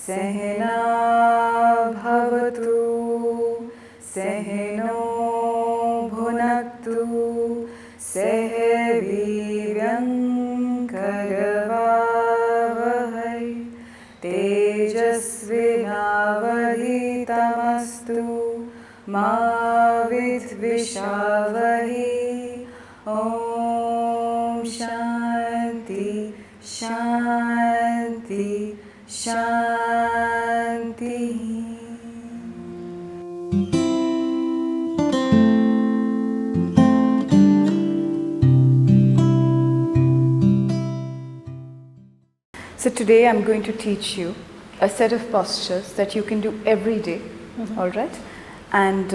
Sehna bhavatu, sehno bhunaktu, seheviryam karavavahai, tejasvinavadhitamastu, ma vidvishavahi. Om Shanti, Shanti, Shanti. So today I'm going to teach you a set of postures that you can do every day, all right? And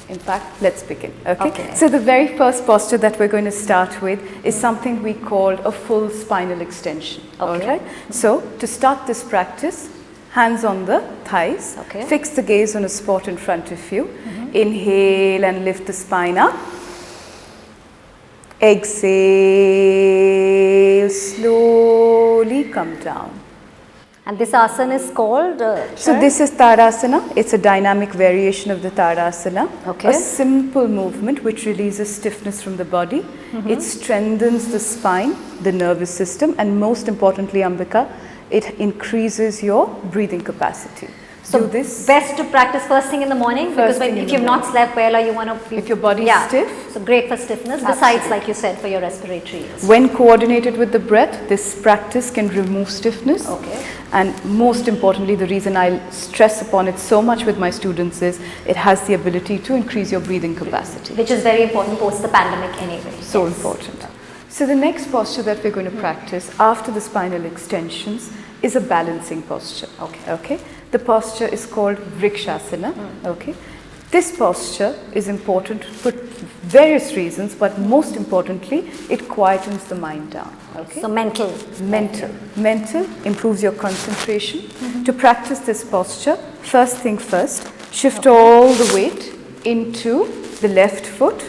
in fact, let's begin, okay? So the very first posture that we're going to start with is something we call a full spinal extension, all right? So to start this practice, hands on the thighs, fix the gaze on a spot in front of you, inhale and lift the spine up, exhale, slowly come down. And this asana is called? So this is Tadasana. It's a dynamic variation of the Tadasana. A simple movement which releases stiffness from the body. It strengthens the spine, the nervous system, and most importantly, Ambika, it increases your breathing capacity. So this best to practice first thing in the morning, because if you've not slept well or you want to be, if your body is stiff, so great for stiffness. Besides, like you said, for your respiratory. When coordinated with the breath, this practice can remove stiffness. And most importantly, the reason I stress upon it so much with my students is it has the ability to increase your breathing capacity, which is very important post the pandemic anyway. So important. So the next posture that we're going to practice after the spinal extensions is a balancing posture. Okay. The posture is called Vrikshasana. This posture is important for various reasons, but most importantly, it quietens the mind down. So mental improves your concentration. To practice this posture, first thing first, shift all the weight into the left foot.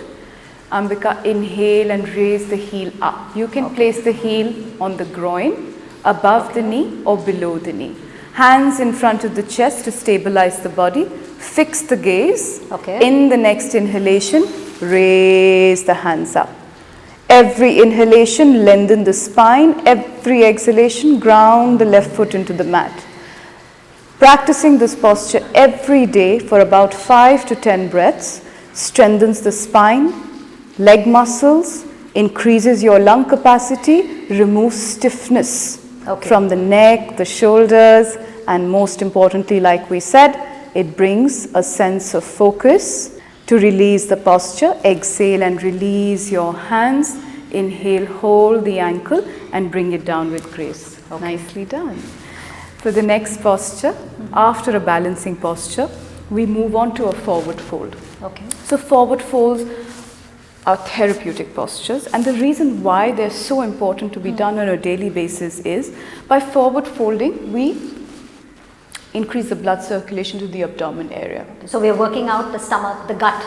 Ambika, inhale and raise the heel up. You can place the heel on the groin, above the knee or below the knee. Hands in front of the chest to stabilize the body. Fix the gaze. In the next inhalation, raise the hands up. Every inhalation, lengthen the spine. Every exhalation, ground the left foot into the mat. Practicing this posture every day for about 5 to 10 breaths strengthens the spine, leg muscles, increases your lung capacity, removes stiffness from the neck, the shoulders, and most importantly, like we said, it brings a sense of focus. To release the posture, exhale and release your hands. Inhale, hold the ankle and bring it down with grace. Nicely done. For the next posture, after a balancing posture, we move on to a forward fold. So forward folds are therapeutic postures, and the reason why they're so important to be done on a daily basis is by forward folding, we increase the blood circulation to the abdomen area. So we're working out the stomach, the gut,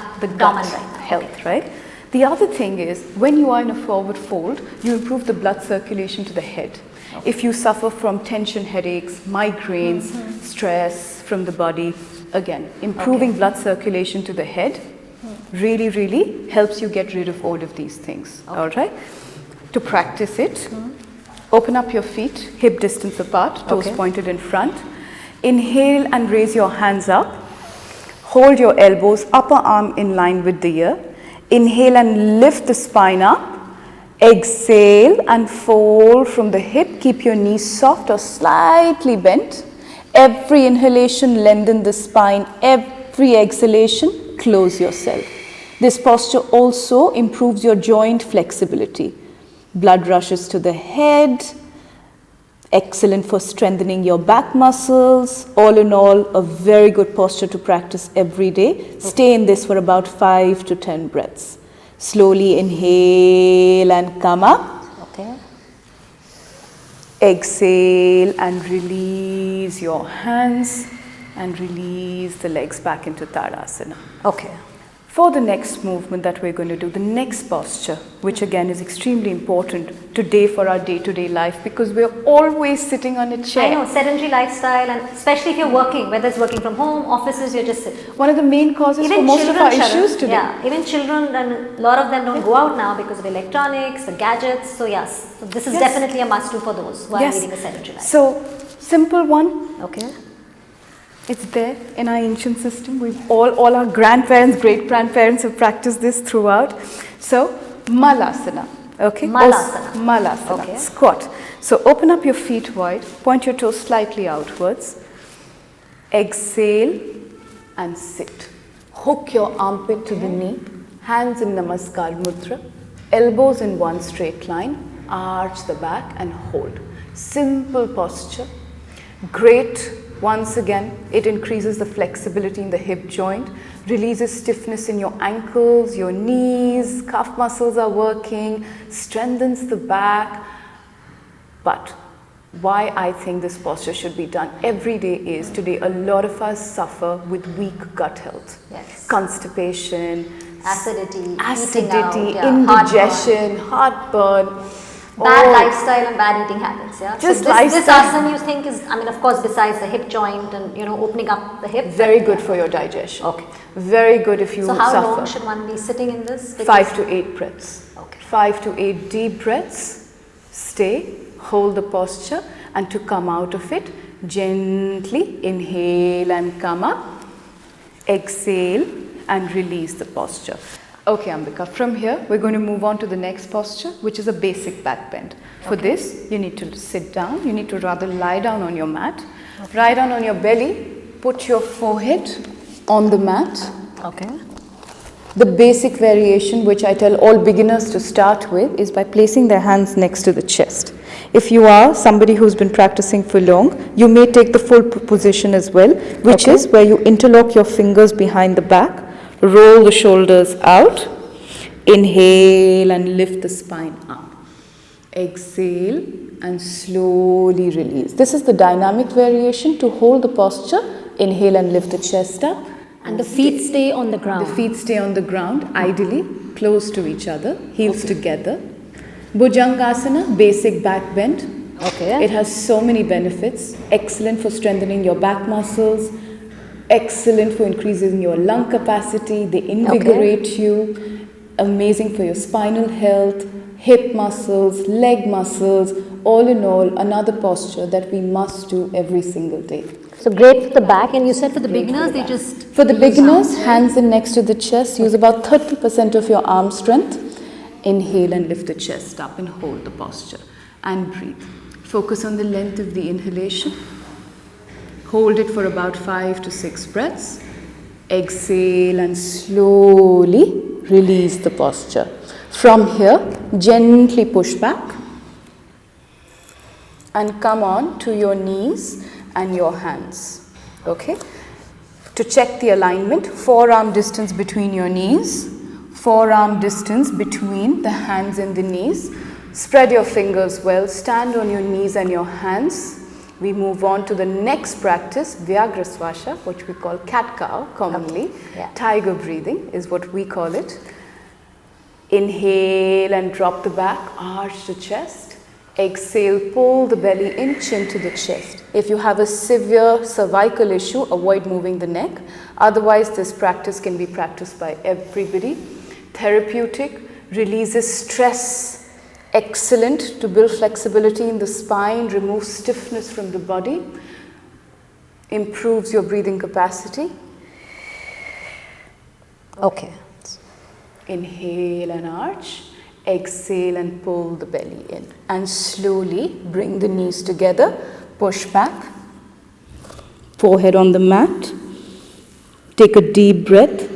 health, right? The other thing is, when you are in a forward fold, you improve the blood circulation to the head. If you suffer from tension headaches, migraines, stress from the body, again, improving blood circulation to the head really helps you get rid of all of these things, all right? To practice it, open up your feet, hip distance apart, toes pointed in front. Inhale and raise your hands up. Hold your elbows, upper arm in line with the ear. Inhale and lift the spine up. Exhale and fold from the hip. Keep your knees soft or slightly bent. Every inhalation, lengthen the spine. Every exhalation, close yourself. This posture also improves your joint flexibility. Blood rushes to the head. Excellent for strengthening your back muscles. All in all, a very good posture to practice every day. Stay in this for about 5 to 10 breaths. Slowly inhale and come up. Exhale and release your hands and release the legs back into Tadasana. For the next movement that we're going to do, the next posture, which again is extremely important today for our day-to-day life, because we're always sitting on a chair. I know, sedentary lifestyle, and especially if you're working, whether it's working from home, offices, you're just sitting. One of the main causes for most of our issues today. Yeah, even children, and a lot of them don't go out now because of electronics, the gadgets. So yes, so this is definitely a must-do for those who are leading a sedentary life. So, simple one. Okay. It's there in our ancient system. We've all our grandparents, great-grandparents have practiced this throughout. So, Malasana. Okay? Malasana. Malasana. Okay. Squat. So, open up your feet wide, point your toes slightly outwards. Exhale and sit. Hook your armpit to the knee, hands in Namaskar Mudra, elbows in one straight line, arch the back and hold. Simple posture. Great. Once again, it increases the flexibility in the hip joint, releases stiffness in your ankles, your knees, calf muscles are working, strengthens the back. But why I think this posture should be done every day is, today a lot of us suffer with weak gut health. Yes. Constipation, Acidity, indigestion, heartburn. Bad lifestyle and bad eating habits, yeah. Just so this asana you think is, I mean, of course, besides the hip joint and opening up the hip. Very good for your digestion. Okay. Very good if you suffer. So how long should one be sitting in this? 5 to 8 breaths. Okay. 5 to 8 deep breaths. Stay, hold the posture, and to come out of it, gently inhale and come up. Exhale and release the posture. Okay, Ambika, from here we're going to move on to the next posture, which is a basic back bend. For this, you need to sit down. You need to rather lie down on your mat. Okay. Lie down on your belly. Put your forehead on the mat. Okay. The basic variation, which I tell all beginners to start with, is by placing their hands next to the chest. If you are somebody who's been practicing for long, you may take the full position as well, which is where you interlock your fingers behind the back. Roll the shoulders out, inhale and lift the spine up. Exhale and slowly release. This is the dynamic variation to hold the posture. Inhale and lift the chest up. And the feet stay on the ground. The feet stay on the ground, ideally close to each other, heels together. Bhujangasana, basic back bend. Okay. It has so many benefits. Excellent for strengthening your back muscles. Excellent for increasing your lung capacity. They invigorate you. Amazing for your spinal health, hip muscles, leg muscles. All in all, another posture that we must do every single day. So great for the back, and you said for the beginners, they just... For the beginners, hands in next to the chest. Use about 30% of your arm strength. Inhale and lift the chest up and hold the posture. And breathe. Focus on the length of the inhalation. Hold it for about 5 to 6 breaths. Exhale and slowly release the posture. From here, gently push back and come on to your knees and your hands. Okay? To check the alignment, forearm distance between your knees, forearm distance between the hands and the knees. Spread your fingers well, stand on your knees and your hands. We move on to the next practice, Vyagrasvasha, which we call cat-cow commonly. Okay. Yeah. Tiger breathing is what we call it. Inhale and drop the back, arch the chest. Exhale, pull the belly inch into the chest. If you have a severe cervical issue, avoid moving the neck. Otherwise, this practice can be practiced by everybody. Therapeutic, releases stress. Excellent to build flexibility in the spine, remove stiffness from the body, improves your breathing capacity. Okay. Inhale and arch, exhale and pull the belly in. And slowly bring the knees together, push back, forehead on the mat. Take a deep breath,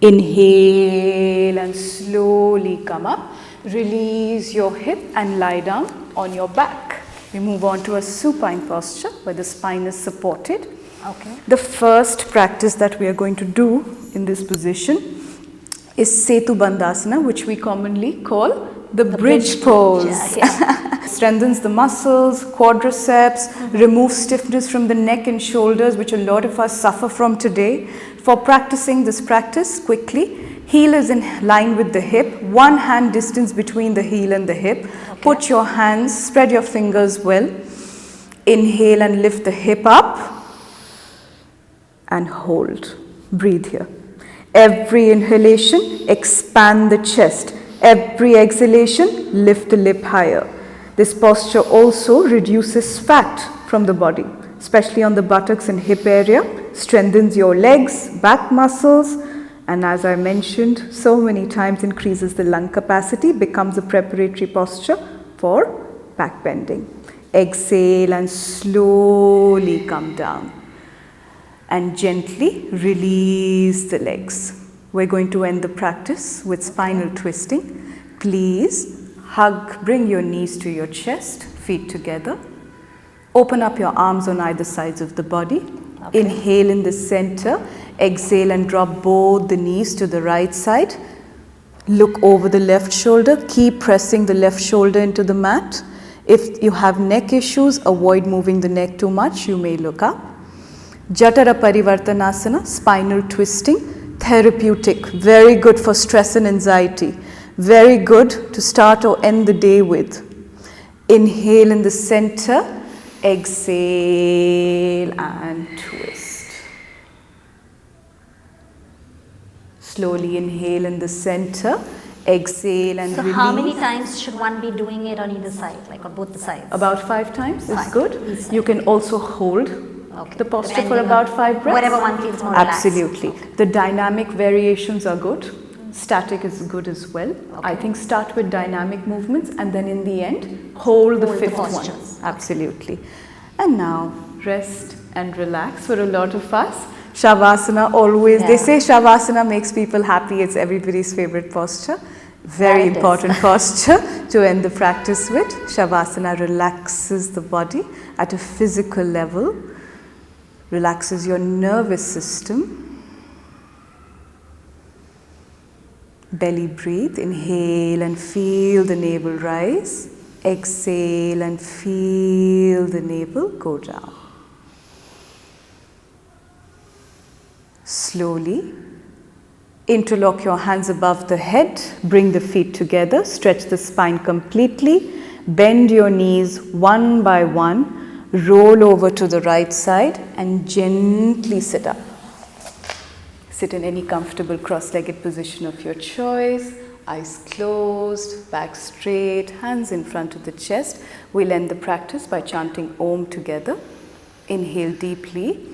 inhale and slowly come up. Release your hip and lie down on your back. We move on to a supine posture where the spine is supported. Okay. The first practice that we are going to do in this position is Setu Bandhasana, which we commonly call the bridge pose. Yeah. Strengthens the muscles, quadriceps, removes stiffness from the neck and shoulders, which a lot of us suffer from today. For practicing this practice quickly, heel is in line with the hip, 1 hand distance between the heel and the hip. Okay. Put your hands, spread your fingers well. Inhale and lift the hip up and hold. Breathe here. Every inhalation, expand the chest. Every exhalation, lift the lip higher. This posture also reduces fat from the body, especially on the buttocks and hip area, strengthens your legs, back muscles, and as I mentioned so many times, increases the lung capacity, becomes a preparatory posture for back bending. Exhale and slowly come down. And gently release the legs. We're going to end the practice with spinal twisting. Please bring your knees to your chest, feet together. Open up your arms on either sides of the body. Okay. Inhale in the center. Exhale and drop both the knees to the right side. Look over the left shoulder. Keep pressing the left shoulder into the mat. If you have neck issues, avoid moving the neck too much. You may look up. Jatara Parivartanasana, spinal twisting, therapeutic, very good for stress and anxiety, very good to start or end the day with. Inhale in the center, exhale and twist. Slowly inhale in the center, exhale and release. So how many times should one be doing it on either side, like on both the sides? About 5 times is good. You can also hold the posture for about 5 breaths. Whatever one feels more relaxed. Absolutely. Okay. The dynamic variations are good. Static is good as well. Okay. I think start with dynamic movements and then in the end, hold the 5th one. Absolutely. And now, rest and relax for a lot of us. Shavasana always, they say Shavasana makes people happy. It's everybody's favorite posture. Very important posture to end the practice with. Shavasana relaxes the body at a physical level. Relaxes your nervous system. Belly breathe. Inhale and feel the navel rise. Exhale and feel the navel go down. Slowly interlock your hands above the head. Bring the feet together. Stretch the spine completely. Bend your knees one by one. Roll over to the right side and gently sit up. Sit in any comfortable cross-legged position of your choice. Eyes closed, back straight, hands in front of the chest. We'll end the practice by chanting Om together. Inhale deeply.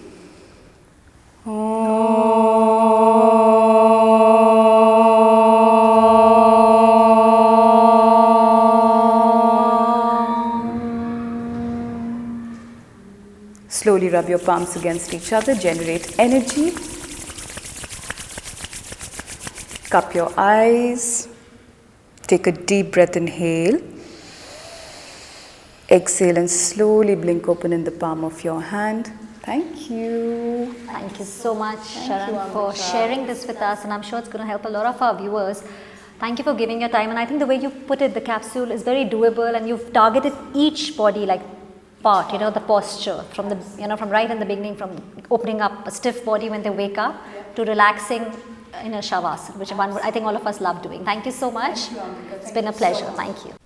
Slowly rub your palms against each other, generate energy. Cup your eyes. Take a deep breath, inhale. Exhale and slowly blink open in the palm of your hand. Thank you. Thank you so much, Sharan, for sharing this with us, and I'm sure it's going to help a lot of our viewers. Thank you for giving your time, and I think the way you put it, the capsule is very doable, and you've targeted each body like part, the posture from the, from right in the beginning, from opening up a stiff body when they wake up to relaxing in a shavasana, which I think all of us love doing. Thank you so much. It's been a pleasure. Thank you.